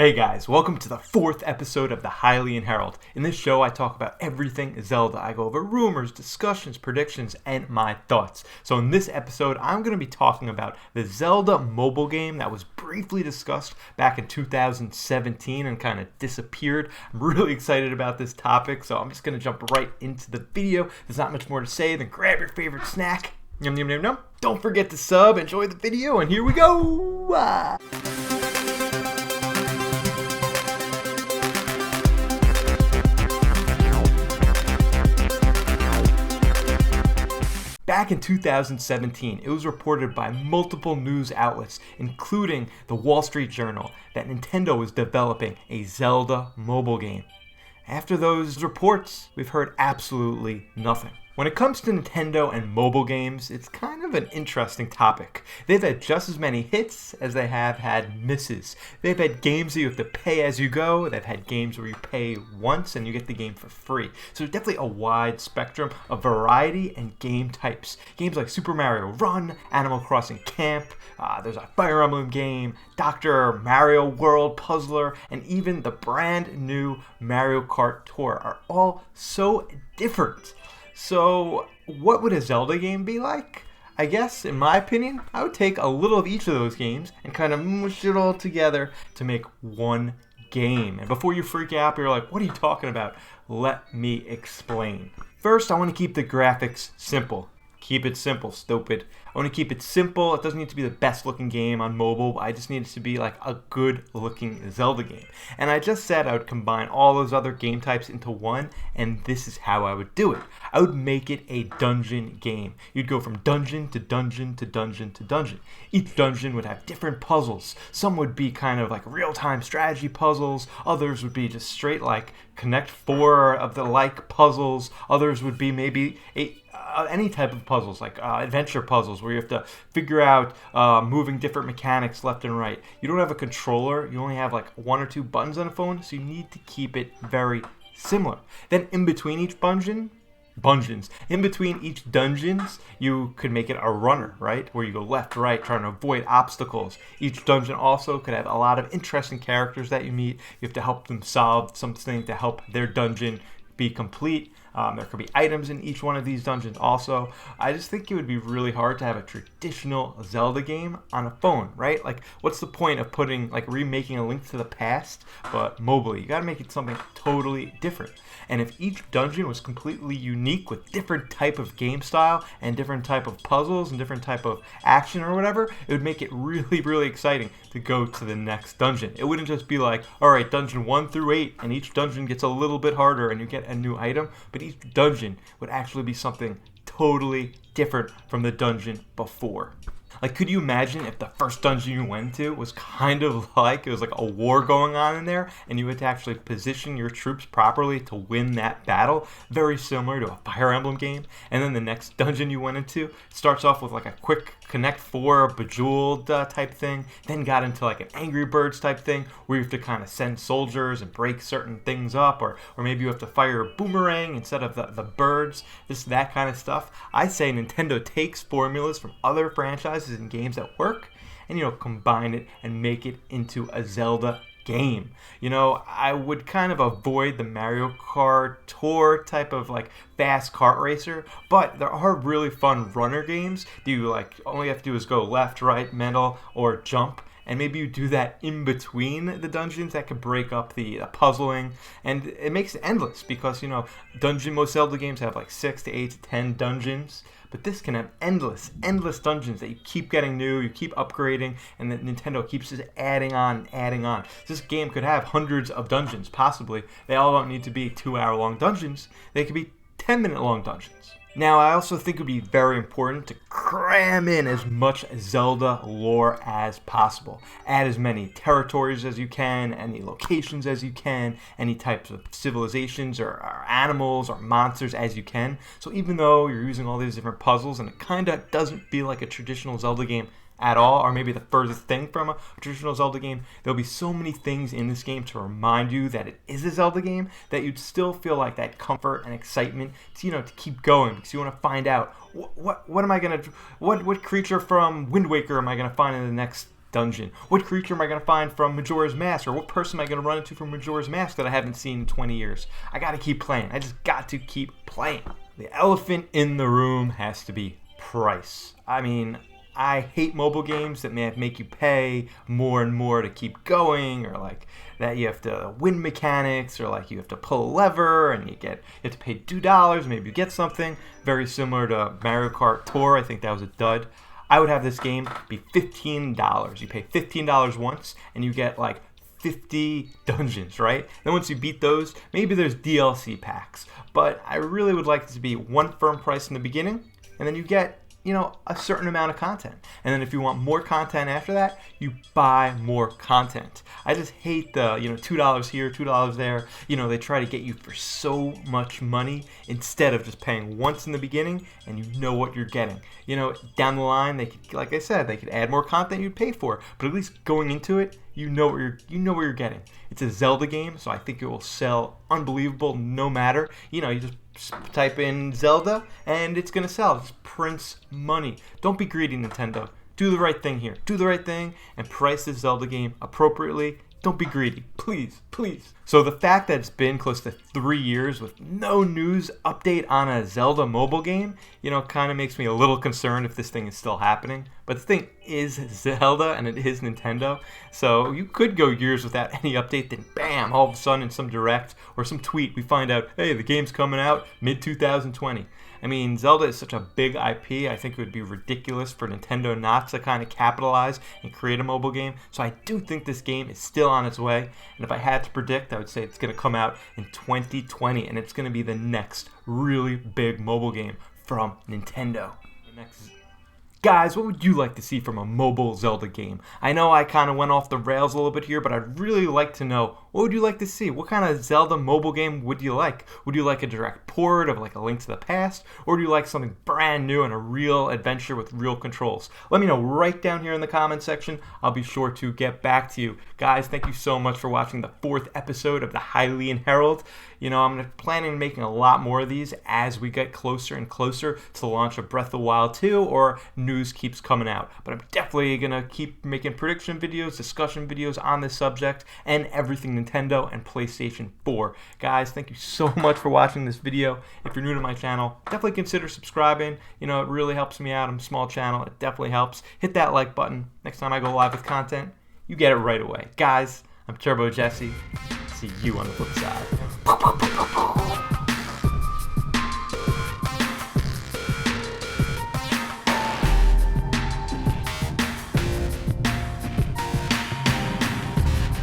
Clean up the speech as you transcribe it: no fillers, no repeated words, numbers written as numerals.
Hey guys, welcome to the 4th episode of the Hylian Herald. In this show, I talk about everything Zelda. I go over rumors, discussions, predictions, and my thoughts. So in this episode, I'm going to be talking about the Zelda Mobile game that was briefly discussed back in 2017 and kind of disappeared. I'm really excited about this topic, so I'm just going to jump right into the video. There's not much more to say than grab your favorite snack. Yum, yum, yum, yum. Don't forget to sub, enjoy the video, and here we go! Back in 2017, it was reported by multiple news outlets, including the Wall Street Journal, that Nintendo was developing a Zelda mobile game. After those reports, we've heard absolutely nothing. When it comes to Nintendo and mobile games, it's kind of an interesting topic. They've had just as many hits as they have had misses. They've had games that you have to pay as you go. They've had games where you pay once and you get the game for free. So there's definitely a wide spectrum of variety and game types. Games like Super Mario Run, Animal Crossing Camp, there's a Fire Emblem game, Dr. Mario World Puzzler, and even the brand new Mario Kart Tour are all so different. So, what would a Zelda game be like? I guess, in my opinion, I would take a little of each of those games and kind of mush it all together to make one game. And before you freak out, you're like, what are you talking about? Let me explain. First, I want to keep the graphics simple. Keep it simple, stupid. I want to keep it simple. It doesn't need to be the best looking game on mobile. I just need it to be like a good looking Zelda game. And I just said I would combine all those other game types into one, and this is how I would do it. I would make it a dungeon game. You'd go from dungeon to dungeon to dungeon to dungeon. Each dungeon would have different puzzles. Some would be kind of like real-time strategy puzzles. Others would be just straight like Connect 4 of the like puzzles. Others would be maybe any type of puzzles, like adventure puzzles, where you have to figure out moving different mechanics left and right. You don't have a controller. You only have like one or two buttons on a phone, so you need to keep it very similar. Then in between each in between each dungeons, you could make it a runner, right? Where you go left, right, trying to avoid obstacles. Each dungeon also could have a lot of interesting characters that you meet. You have to help them solve something to help their dungeon be complete. There could be items in each one of these dungeons also. I just think it would be really hard to have a traditional Zelda game on a phone, right? Like, what's the point of remaking A Link to the Past, but mobily? You gotta make it something totally different. And if each dungeon was completely unique with different type of game style and different type of puzzles and different type of action or whatever, it would make it really, really exciting to go to the next dungeon. It wouldn't just be like, all right, dungeon 1 through 8, and each dungeon gets a little bit harder and you get a new item, but each dungeon would actually be something totally different from the dungeon before. Like, could you imagine if the first dungeon you went to was kind of like, it was like a war going on in there, and you had to actually position your troops properly to win that battle? Very similar to a Fire Emblem game. And then the next dungeon you went into starts off with like a quick Connect 4 Bejeweled type thing, then got into like an Angry Birds type thing, where you have to kind of send soldiers and break certain things up, or maybe you have to fire a boomerang instead of the birds, that kind of stuff. I say Nintendo takes formulas from other franchises and games that work, and combine it and make it into a Zelda game. I would kind of avoid the Mario Kart Tour type of like fast kart racer, but there are really fun runner games. All you have to do is go left, right, middle, or jump. And maybe you do that in between the dungeons. That could break up the puzzling, and it makes it endless because most Zelda games have like 6 to 8 to 10 dungeons, but this can have endless dungeons that you keep getting new, you keep upgrading, and that Nintendo keeps just adding on and adding on. This game could have hundreds of dungeons, possibly. They all don't need to be 2-hour-long dungeons. They could be 10-minute-long dungeons. Now, I also think it would be very important to cram in as much Zelda lore as possible. Add as many territories as you can, any locations as you can, any types of civilizations or animals or monsters as you can. So even though you're using all these different puzzles and it kind of doesn't feel like a traditional Zelda game at all, or maybe the furthest thing from a traditional Zelda game, there'll be so many things in this game to remind you that it is a Zelda game that you'd still feel like that comfort and excitement to keep going, because you want to find out what am I gonna, what creature from Wind Waker am I gonna find in the next dungeon? What creature am I going to find from Majora's Mask? Or what person am I going to run into from Majora's Mask that I haven't seen in 20 years? I got to keep playing. I just got to keep playing. The elephant in the room has to be price. I mean, I hate mobile games that make you pay more and more to keep going, or like that you have to win mechanics, or like you have to pull a lever and you have to pay $2, maybe you get something. Very similar to Mario Kart Tour. I think that was a dud. I would have this game be $15. You pay $15 once and you get like 50 dungeons, right? Then once you beat those, maybe there's DLC packs. But I really would like it to be one firm price in the beginning, and then you get, a certain amount of content. And then if you want more content after that, you buy more content. I just hate the, $2 here, $2 there. They try to get you for so much money instead of just paying once in the beginning and you know what you're getting. Down the line, they could, like I said, they could add more content you'd pay for, but at least going into it, you know what you're getting. It's a Zelda game, so I think it will sell unbelievable no matter. You just type in Zelda and it's gonna sell. Just prints money. Don't be greedy, Nintendo. Do the right thing here. Do the right thing and price this Zelda game appropriately. Don't be greedy. Please, please. So the fact that it's been close to 3 years with no news update on a Zelda mobile game, kind of makes me a little concerned if this thing is still happening. But the thing is Zelda and it is Nintendo. So you could go years without any update, then bam, all of a sudden in some direct or some tweet we find out, hey, the game's coming out mid-2020. I mean, Zelda is such a big IP, I think it would be ridiculous for Nintendo not to kind of capitalize and create a mobile game. So I do think this game is still on its way. And if I had to predict, I would say it's going to come out in 2020. And it's going to be the next really big mobile game from Nintendo. Guys, what would you like to see from a mobile Zelda game? I know I kind of went off the rails a little bit here, but I'd really like to know, what would you like to see? What kind of Zelda mobile game would you like? Would you like a direct port of like A Link to the Past? Or do you like something brand new and a real adventure with real controls? Let me know right down here in the comment section. I'll be sure to get back to you. Guys, thank you so much for watching the 4th episode of the Hylian Herald. I'm planning on making a lot more of these as we get closer and closer to the launch of Breath of the Wild 2 or news keeps coming out. But I'm definitely going to keep making prediction videos, discussion videos on this subject, and everything Nintendo and PlayStation 4. Guys, thank you so much for watching this video. If you're new to my channel, definitely consider subscribing. It really helps me out. I'm a small channel. It definitely helps. Hit that like button. Next time I go live with content, you get it right away. Guys, I'm Turbo Jesse. See you on the flip side.